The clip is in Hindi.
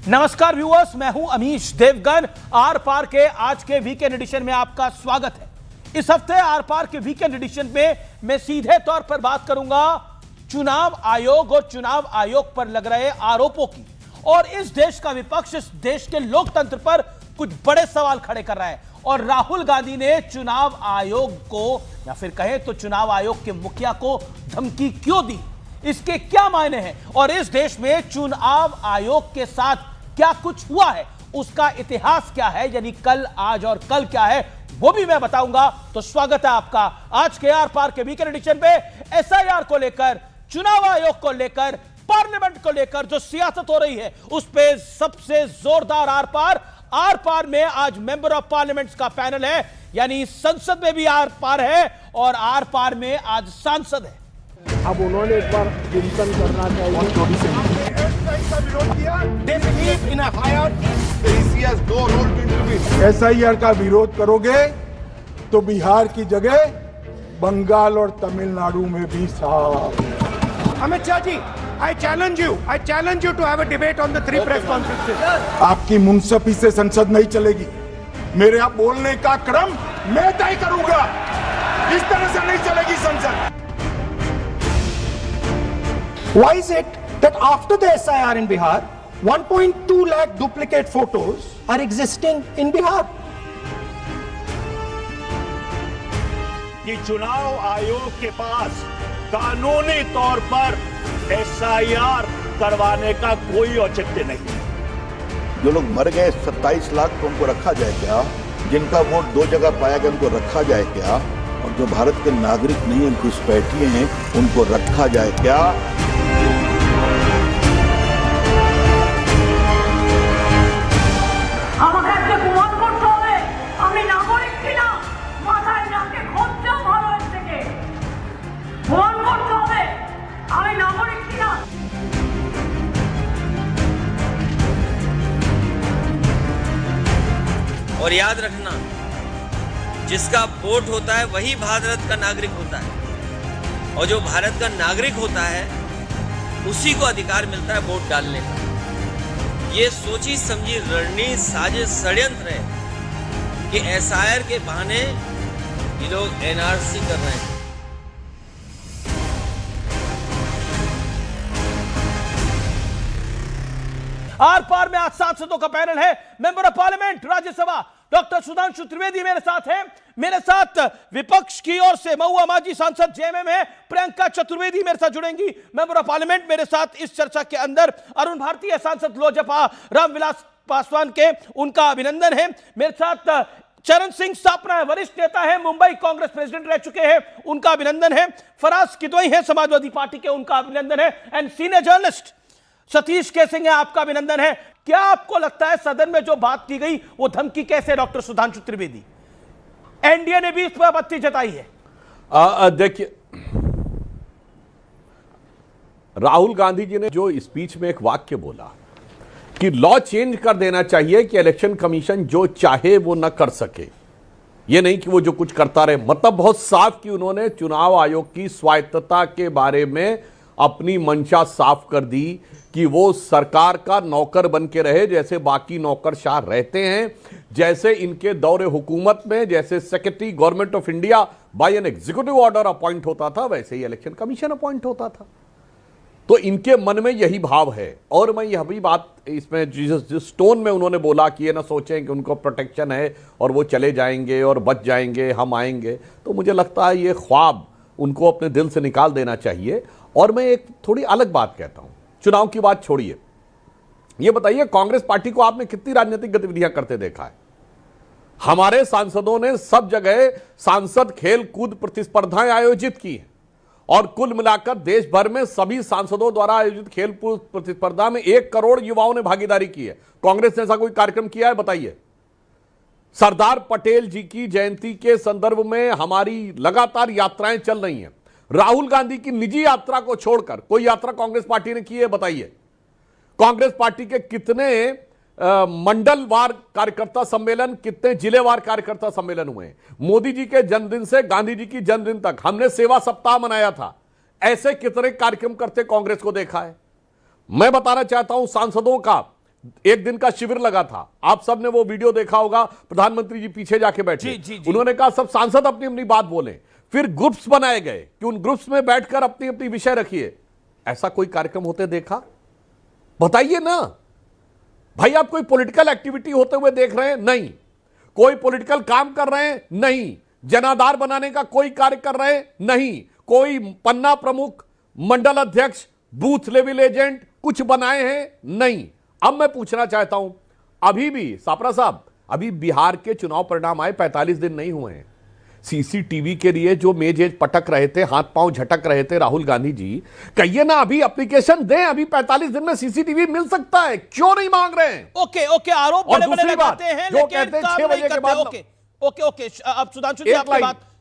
नमस्कार व्यूअर्स, मैं हूं अमीश देवगन। आर पार के आज के वीकेंड एडिशन में आपका स्वागत है। इस हफ्ते आर पार के वीकेंड एडिशन में मैं सीधे तौर पर बात करूंगा चुनाव आयोग और चुनाव आयोग पर लग रहे आरोपों की। और इस देश का विपक्ष इस देश के लोकतंत्र पर कुछ बड़े सवाल खड़े कर रहा है। और राहुल गांधी ने चुनाव आयोग को या फिर कहें तो चुनाव आयोग के मुखिया को धमकी क्यों दी, इसके क्या मायने हैं और इस देश में चुनाव आयोग के साथ क्या कुछ हुआ है, उसका इतिहास क्या है, यानी कल, आज और कल क्या है, वो भी मैं बताऊंगा। तो स्वागत है आपका आज के आर पार के वीकेंड एडिशन पे। एसआईआर को लेकर, चुनाव आयोग को लेकर, पार्लियामेंट को लेकर जो सियासत हो रही है उस पे सबसे जोरदार आर पार में आज मेंबर ऑफ पार्लियामेंट का पैनल है, यानी संसद में भी आर पार है और आर पार में आज सांसद है। अब उन्होंने एक बार चिंतन करना चाहिए। एसआईआर का विरोध करोगे तो बिहार की जगह बंगाल और तमिलनाडु में भी साफ। Amit Shah ji, I challenge you to have a debate on the three press conferences. आपकी मुंसफी से संसद नहीं चलेगी। मेरे आप बोलने का क्रम मैं तय करूंगा। इस तरह से नहीं चलेगी संसद। Why is it that after the SIR in Bihar, 1.2 lakh duplicate photos are existing in Bihar? कि चुनाव आयोग के पास कानूनी तौर पर एसआईआर करवाने का कोई औचित्य नहीं। जो लोग मर गए 27 लाख तो उनको रखा जाए क्या? जिनका वोट 2 जगह पाया गया उनको रखा जाए क्या? और जो भारत के नागरिक नहीं हैं, घुसपैठिए हैं, उनको रखा जाए क्या? और याद रखना, जिसका वोट होता है वही भारत का नागरिक होता है और जो भारत का नागरिक होता है उसी को अधिकार मिलता है वोट डालने का। ये सोची समझी रणनीति, साजिश, षड्यंत्र है कि एसआईआर के बहाने ये लोग एनआरसी कर रहे हैं। आर पार में आज सांसदों का पैनल है। Member of parliament Rajya Sabha doctor Sudhanshu Trivedi मेरे साथ हैं। मेरे साथ विपक्ष की ओर से महुआ मांझी सांसद जेएमएम है, प्रियंका चतुर्वेदी मेरे साथ जुड़ेंगी, मेंबर ऑफ पार्लियामेंट। मेरे साथ इस चर्चा के अंदर अरुण भारती है, सांसद लोजपा रामविलास पासवान के, उनका अभिनंदन है। मेरे साथ चरण सिंह सापना है, वरिष्ठ नेता है, मुंबई कांग्रेस प्रेसिडेंट रह चुके हैं, उनका अभिनंदन है। फराज किदवई है, समाजवादी पार्टी के, उनका अभिनंदन है। And senior journalist Satish casing है, आपका अभिनंदन है। क्या आपको लगता है सदन में जो बात की गई वो धमकी कैसे, डॉक्टर सुधांशु त्रिवेदी? एनडीए ने भी इस पर आपत्ति जताई है। देखिए, राहुल गांधी जी ने जो स्पीच में एक वाक्य बोला कि लॉ चेंज कर देना चाहिए कि इलेक्शन कमीशन जो चाहे वो न कर सके, ये नहीं कि वो जो कुछ करता रहे। मतलब बहुत साफ कि उन्होंने चुनाव आयोग की स्वायत्तता के बारे में अपनी मंशा साफ कर दी कि वो सरकार का नौकर बन के रहे जैसे बाकी नौकरशाह रहते हैं, जैसे इनके दौरे हुकूमत में जैसे secretary government of India by an executive order appoint होता था, वैसे ही इलेक्शन कमीशन अपॉइंट होता था। तो इनके मन में यही भाव है। और मैं यह भी बात इसमें जिस टोन में उन्होंने बोला कि ये ना सोचें कि उनको प्रोटेक्शन है और वो चले जाएंगे और बच जाएंगे, हम आएंगे, तो मुझे लगता है ये ख्वाब उनको अपने दिल से निकाल देना चाहिए। और मैं एक थोड़ी अलग बात कहता हूं, चुनाव की बात छोड़िए, ये बताइए कांग्रेस पार्टी को आपने कितनी राजनीतिक गतिविधियां करते देखा है? हमारे सांसदों ने सब जगह सांसद खेल कूद प्रतिस्पर्धाएं आयोजित की हैं और कुल मिलाकर देश भर में सभी सांसदों द्वारा आयोजित खेल कूद प्रतिस्पर्धा में 1 करोड़ युवाओं ने भागीदारी की है। कांग्रेस ने ऐसा कोई कार्यक्रम किया है? बताइए। सरदार पटेल जी की जयंती के संदर्भ में हमारी लगातार यात्राएं चल रही हैं। राहुल गांधी की निजी यात्रा को छोड़कर कोई यात्रा कांग्रेस पार्टी ने की है? बताइए। कांग्रेस पार्टी के कितने मंडलवार कार्यकर्ता सम्मेलन, कितने जिलेवार कार्यकर्ता सम्मेलन हुए? मोदी जी के जन्मदिन से गांधी जी की जन्मदिन तक हमने सेवा सप्ताह मनाया था। ऐसे कितने कार्यक्रम करते कांग्रेस को देखा है? मैं बताना चाहता हूं सांसदों का एक दिन का शिविर लगा था, आप सबने वो वीडियो देखा होगा, प्रधानमंत्री जी पीछे जाके बैठे, उन्होंने कहा सब सांसद अपनी अपनी बात बोले, फिर ग्रुप्स बनाए गए कि उन ग्रुप्स में बैठकर अपनी अपनी विषय रखिए। ऐसा कोई कार्यक्रम होते देखा? बताइए ना भाई, आप कोई पॉलिटिकल एक्टिविटी होते हुए देख रहे हैं? नहीं। कोई पॉलिटिकल काम कर रहे हैं? नहीं। जनाधार बनाने का कोई कार्य कर रहे हैं? नहीं। कोई पन्ना प्रमुख, मंडल अध्यक्ष, बूथ लेवल एजेंट कुछ बनाए हैं? नहीं। अब मैं पूछना चाहता हूं, अभी भी सापरा साहब, अभी बिहार के चुनाव परिणाम आए 45 दिन नहीं हुए हैं। सीसीटीवी के लिए जो मेज पटक रहे थे, हाथ पांव झटक रहे थे राहुल गांधी जी, कहिए ना अभी एप्लीकेशन दें, अभी 45 दिन में सीसीटीवी मिल सकता है, क्यों नहीं मांग रहे हैं? ओके, आरोप बड़े बड़े लगाते हैं, जो कहते हैं 6 बजे के बाद। ओके, अब सुधांशु जी आपकी बात